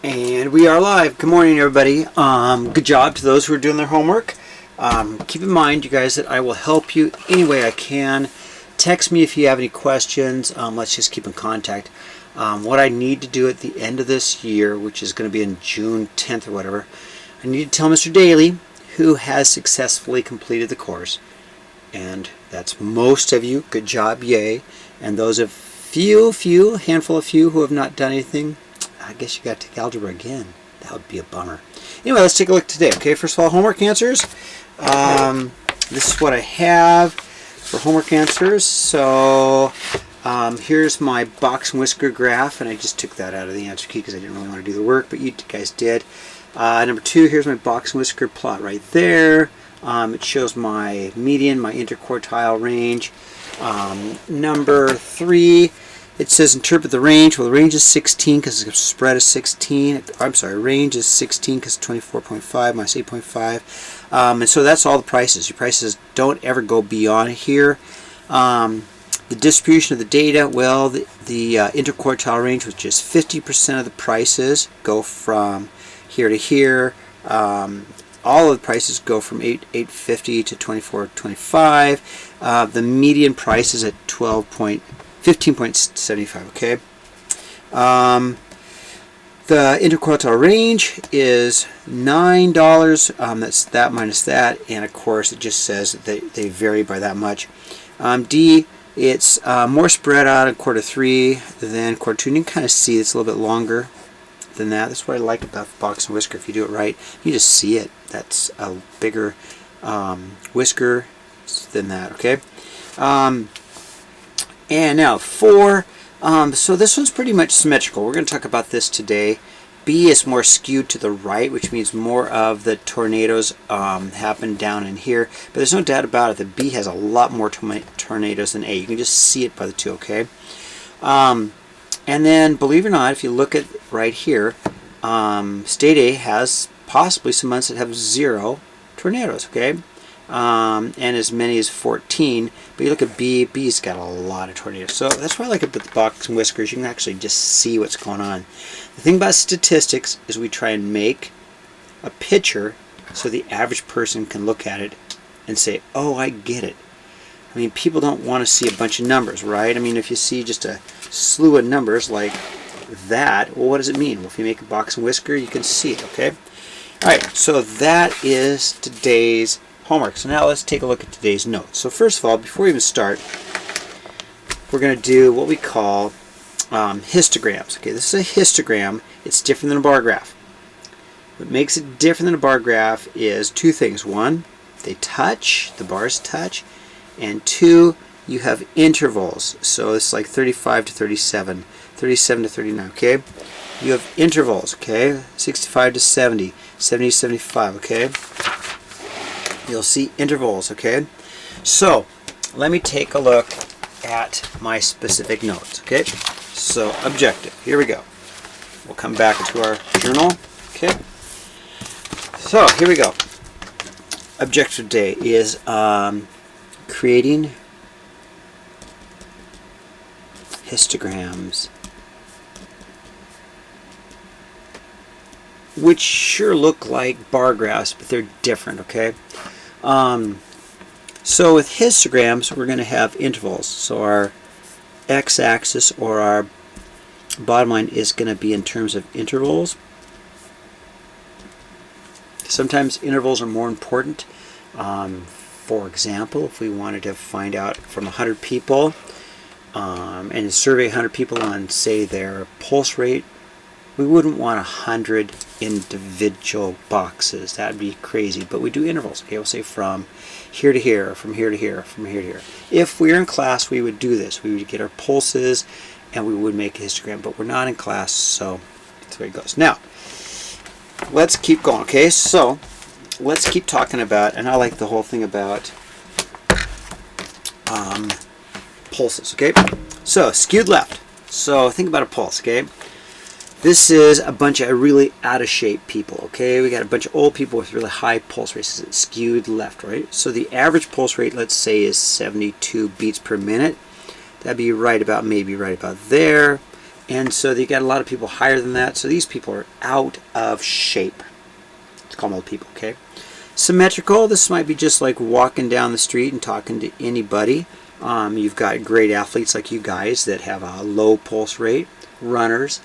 And we are live. Good morning, everybody. Good job to those who are doing their homework. Keep in mind, you guys, that I will help you any way I can. Text me if you have any questions. Let's just keep in contact. What I need to do at the end of this year, which is going to be in June 10th or whatever, I need to tell Mr. Daly who has successfully completed the course. And that's most of you. Good job, yay. And those of handful of few who have not done anything, I guess you got to take algebra again. That would be a bummer. Anyway, let's take a look today. Okay, first of all, homework answers. This is what I have for homework answers. So here's my box and whisker graph, and I just took that out of the answer key because I didn't really want to do the work, but you guys did. Number 2, here's my box and whisker plot right there. It shows my median, my interquartile range. Number 3, it says interpret the range. Well, the range is 16 because the spread is 16. I'm sorry, range is 16 because 24.5 minus 8.5. And so that's all the prices. Your prices don't ever go beyond here. The distribution of the data, well, the interquartile range, which is 50% of the prices, go from here to here. All of the prices go from $8.50 to $24.25. The median price is at 15.75. Okay. The interquartile range is $9. That's that minus that, and of course it just says that they vary by that much. D, it's more spread out in quarter 3 than quarter 2. And you can kind of see it's a little bit longer than that. That's what I like about the box and whisker. If you do it right, you just see it. That's a bigger whisker than that. Okay. And now 4. So this one's pretty much symmetrical. We're going to talk about this today. B is more skewed to the right, which means more of the tornadoes happen down in here. But there's no doubt about it that B has a lot more tornadoes than A. You can just see it by the 2. Okay. And then, believe it or not, if you look at right here, State A has possibly some months that have 0 tornadoes, okay? And as many as 14. But you look at B, B's got a lot of tornadoes. So that's why I like it with the box and whiskers. You can actually just see what's going on. The thing about statistics is we try and make a picture so the average person can look at it and say, oh, I get it. I mean, people don't want to see a bunch of numbers, right? I mean, if you see just a slew of numbers like that, well, what does it mean? Well, if you make a box and whisker, you can see it, okay? All right, so that is today's homework. So now let's take a look at today's notes. So first of all, before we even start, we're going to do what we call histograms. Okay, this is a histogram. It's different than a bar graph. What makes it different than a bar graph is 2 things. 1, they touch, the bars touch, and 2, you have intervals. So it's like 35 to 37, 37 to 39, okay? You have intervals, okay? 65 to 70, 70 to 75, okay? You'll see intervals, okay? So, let me take a look at my specific notes, okay? So, objective, here we go. We'll come back into our journal, okay? So, here we go. Objective today is creating histograms, which sure look like bar graphs, but they're different, okay? So with histograms, we're going to have intervals. So our x-axis or our bottom line is going to be in terms of intervals. Sometimes intervals are more important. For example, if we wanted to find out from 100 people and survey 100 people on, say, their pulse rate, we wouldn't want 100 individual boxes. That'd be crazy. But we do intervals. Okay, we'll say from here to here, from here to here, from here to here. If we were in class, we would do this. We would get our pulses and we would make a histogram. But we're not in class, so that's the way it goes. Now, let's keep going. Okay, so let's keep talking about, and I like the whole thing about pulses. Okay, so skewed left. So think about a pulse. Okay. This is a bunch of really out of shape people, okay? We got a bunch of old people with really high pulse rates. It's skewed left, right? So the average pulse rate, let's say, is 72 beats per minute. That'd be right about, maybe right about there. And so you got a lot of people higher than that. So these people are out of shape. Let's call them old people, okay? Symmetrical, this might be just like walking down the street and talking to anybody. You've got great athletes like you guys that have a low pulse rate, runners.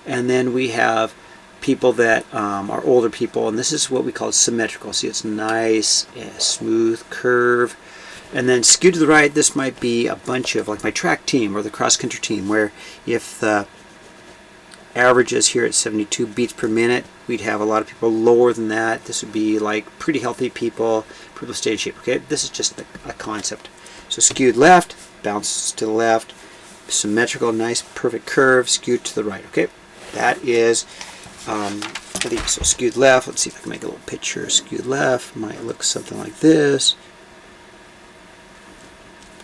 And then we have people that are older people, and this is what we call symmetrical. See, it's nice, smooth curve. And then skewed to the right, this might be a bunch of, like my track team or the cross-country team, where if the average is here at 72 beats per minute, we'd have a lot of people lower than that. This would be like pretty healthy people, people stay in shape. Okay, this is just a concept. So skewed left, bounces to the left, symmetrical, nice, perfect curve, skewed to the right. Okay, that is, I think, so skewed left. Let's see if I can make a little picture. Skewed left might look something like this.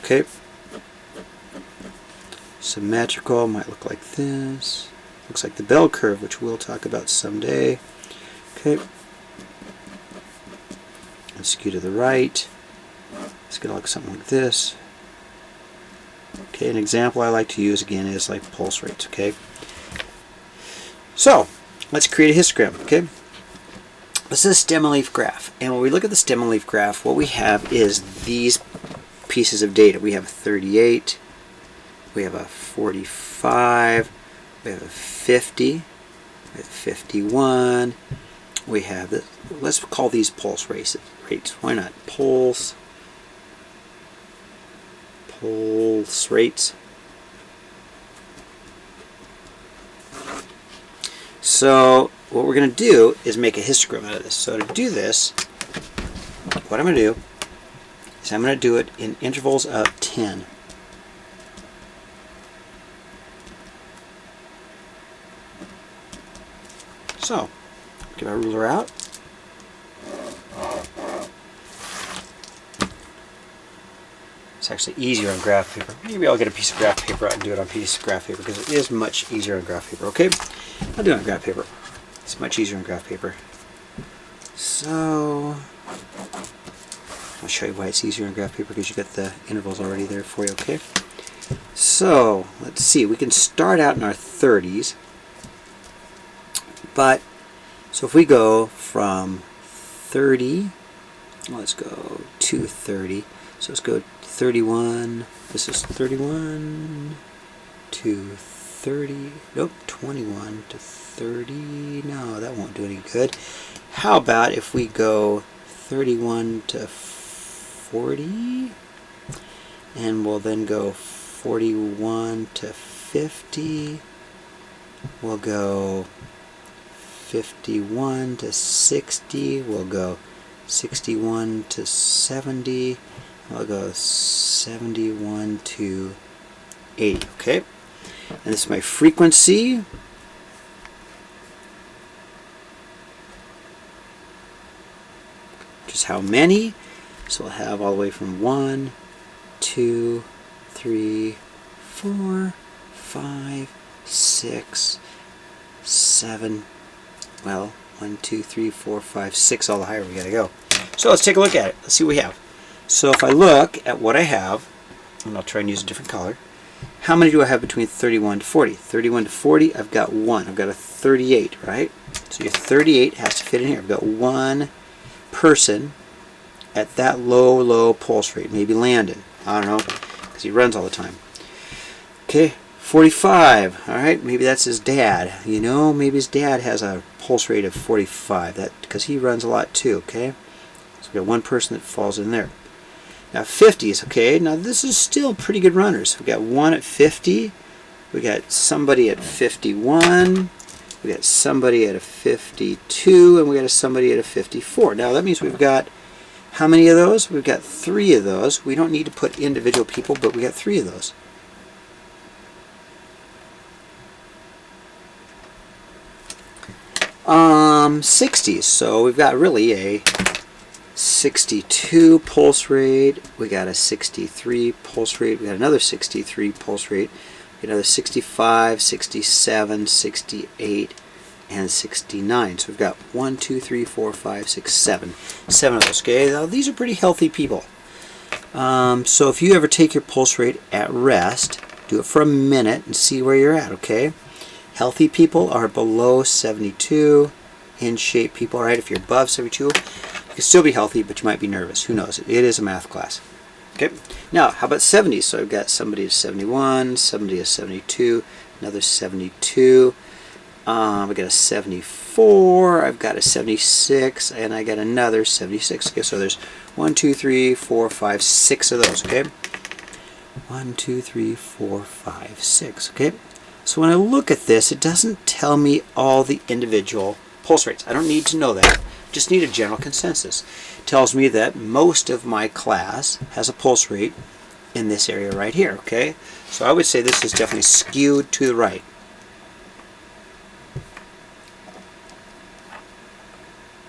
Okay, symmetrical might look like this. Looks like the bell curve, which we'll talk about someday. Okay, and skew to the right. It's going to look something like this. Okay, an example I like to use again is like pulse rates. Okay, so let's create a histogram. Okay, this is a stem and leaf graph, and when we look at the stem and leaf graph, what we have is these pieces of data. We have a 38, we have a 45, we have a 50, we have a 51, we have this. Let's call these pulse rates. Why not? Pulse rates. So what we're going to do is make a histogram out of this. So to do this, what I'm going to do is I'm going to do it in intervals of 10. So, get our ruler out. It's actually easier on graph paper. Maybe I'll get a piece of graph paper out and do it on a piece of graph paper because it is much easier on graph paper. Okay, I'll do it on graph paper. It's much easier on graph paper. So I'll show you why it's easier on graph paper because you got the intervals already there for you. Okay, so let's see. We can start out in our 30s, but so if we go from 30, let's go to 30. So let's go 31. This is 31 to 30. Nope, 21 to 30. No, that won't do any good. How about if we go 31 to 40? And we'll then go 41 to 50. We'll go 51 to 60. We'll go 61 to 70. I'll go 71 to 80, okay? And this is my frequency. Which is how many. So we'll have all the way from 1, 2, 3, 4, 5, 6, 7. Well, 1, 2, 3, 4, 5, 6, all the higher we gotta go. So let's take a look at it. Let's see what we have. So if I look at what I have, and I'll try and use a different color, how many do I have between 31 to 40? 31 to 40, I've got 1. I've got a 38, right? So your 38 has to fit in here. I've got one person at that low pulse rate. Maybe Landon. I don't know, because he runs all the time. Okay, 45. All right, maybe that's his dad. You know, maybe his dad has a pulse rate of 45. That because he runs a lot too. Okay, so we've got one person that falls in there. Now 50s, okay, now this is still pretty good runners. We've got one at 50, we got somebody at 51, we got somebody at a 52, and we got somebody at a 54. Now that means we've got how many of those? We've got 3 of those. We don't need to put individual people, but we got 3 of those. Um, 60s, so we've got really a 62 pulse rate, we got a 63 pulse rate, we got another 63 pulse rate, we got another 65, 67, 68, and 69. So we've got 1, 2, 3, 4, 5, 6, 7. 7 of those, okay? Now these are pretty healthy people. So if you ever take your pulse rate at rest, do it for a minute and see where you're at, okay? Healthy people are below 72. In shape people, right? If you're above 72, you can still be healthy, but you might be nervous. Who knows? It is a math class. Okay. Now, how about 70? So I've got somebody is 71, somebody is 72, another 72. I've got a 74. I've got a 76, and I got another 76. Okay, so there's 1, 2, 3, 4, 5, 6 of those. Okay. 1, 2, 3, 4, 5, 6. Okay. So when I look at this, it doesn't tell me all the individual pulse rates. I don't need to know that. Just need a general consensus. It tells me that most of my class has a pulse rate in this area right here. Okay, so I would say this is definitely skewed to the right.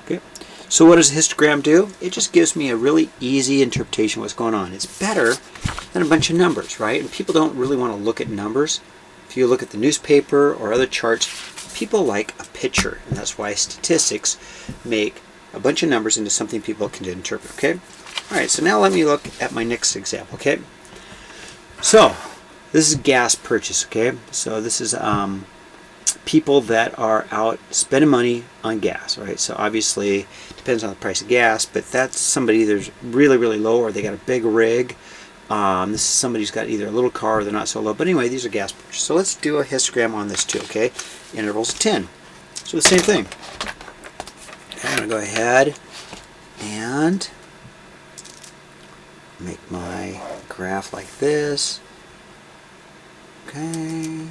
Okay, so what does a histogram do? It just gives me a really easy interpretation of what's going on. It's better than a bunch of numbers, right? And people don't really want to look at numbers. If you look at the newspaper or other charts, people like a picture, and that's why statistics make a bunch of numbers into something people can interpret. Okay. All right. So now let me look at my next example. Okay. So this is gas purchase. Okay. So this is people that are out spending money on gas. Right. So obviously it depends on the price of gas, but that's somebody that's really, really low, or they got a big rig. This is somebody who's got either a little car or they're not so low. But anyway, these are gas purchases. So let's do a histogram on this too, okay? Intervals of 10. So the same thing. Okay, I'm going to go ahead and make my graph like this. Okay.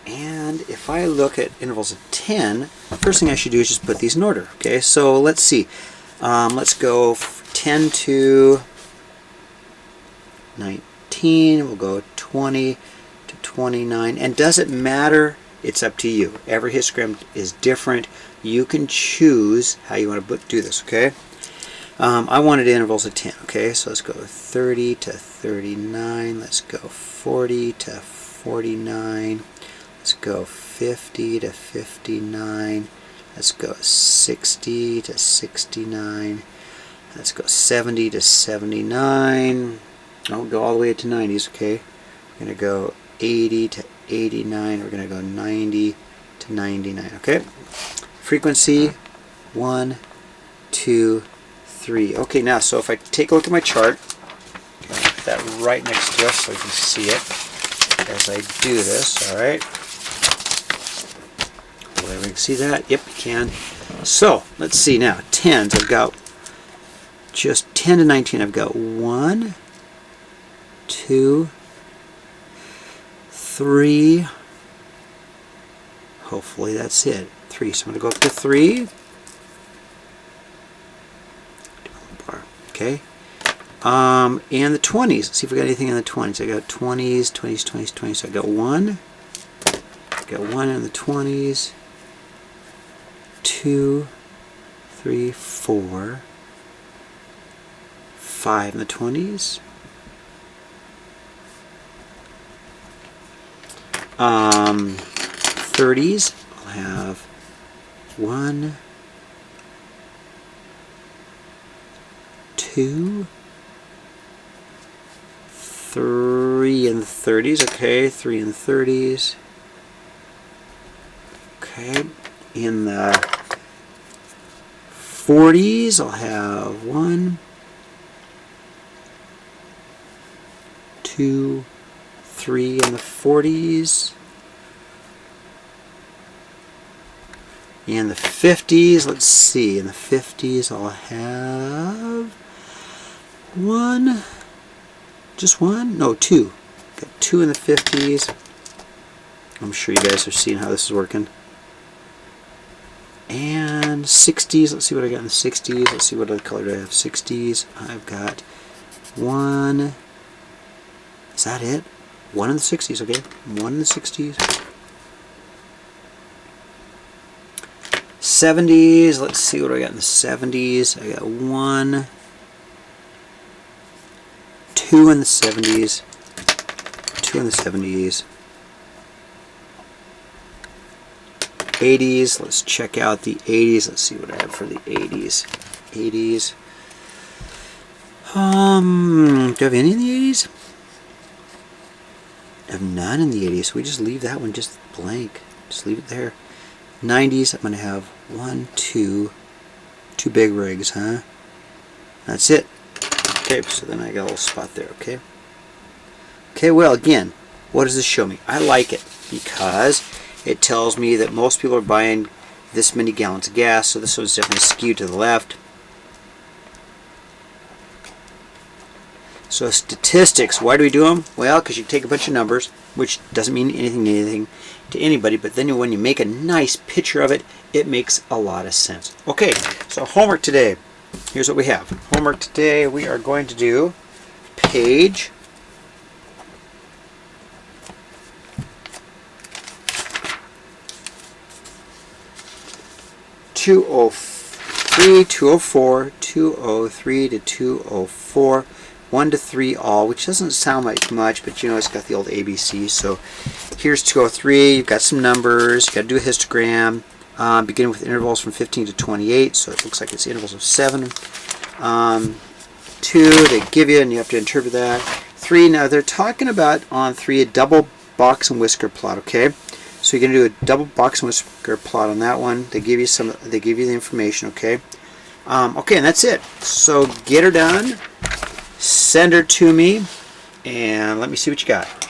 And if I look at intervals of 10, the first thing I should do is just put these in order. Okay, so let's see. Let's go 10 to 19. We'll go 20 to 29. And does it matter? It's up to you. Every histogram is different. You can choose how you want to do this, okay? I wanted intervals of 10, okay? So let's go 30 to 39. Let's go 40 to 49. Let's go 50 to 59. Let's go 60 to 69. Let's go 70 to 79. I'll go all the way to 90s, okay? We're going to go 80 to 89. We're going to go 90 to 99, okay? Frequency, 1, 2, 3. Okay, now, so if I take a look at my chart, I'll put that right next to us so you can see it as I do this, all right? Will everyone see that? Yep, you can. So, let's see now. 10s, I've got just 10 to 19. I've got 1, 2, 3. Hopefully that's it. 3. So I'm going to go up to 3. Okay. And the 20s. Let's see if we got anything in the 20s. I got 20s, 20s, 20s, 20s. So I got 1. I got 1 in the 20s. 2, 3, 4. 5 in the 20s. 30s, I'll have 1, 2, 3 in the 30s. Okay, 3 in the 30s. Okay, in the 40s, I'll have 1, 2, 3 in the 40s. In the 50s, let's see, in the 50s I'll have 1, just 1? No, 2. Got 2 in the 50s. I'm sure you guys are seeing how this is working. And 60s, let's see what I got in the 60s. Let's see what other color do I have. 60s, I've got 1. Is that it? 1 in the 60s, okay? 1 in the 60s. 70s, let's see what I got in the 70s. I got 1, 2 in the 70s, 2 in the 70s. 80s, let's check out the 80s. Let's see what I have for the 80s. 80s. Do I have any in the 80s? I have none in the 80s, so we just leave that one just blank. Just leave it there. 90s, I'm going to have 1, 2 big rigs, huh? That's it. Okay, so then I got a little spot there, okay? Okay, well, again, what does this show me? I like it because it tells me that most people are buying this many gallons of gas, so this one's definitely skewed to the left. So statistics, why do we do them? Well, because you take a bunch of numbers, which doesn't mean anything to anybody, but then when you make a nice picture of it, it makes a lot of sense. Okay, so homework today. Here's what we have. Homework today, we are going to do page 203, 204, 203 to 204, 1 to 3 all, which doesn't sound like much, but you know it's got the old ABC. So here's 203, you've got some numbers, you've got to do a histogram, beginning with intervals from 15 to 28, so it looks like it's intervals of 7. 2, they give you, and you have to interpret that. 3, now they're talking about on 3 a double box and whisker plot, okay? So you're going to do a double box and whisker plot on that one. They give you the information, okay? Okay, and that's it. So get her done, send her to me, and let me see what you got.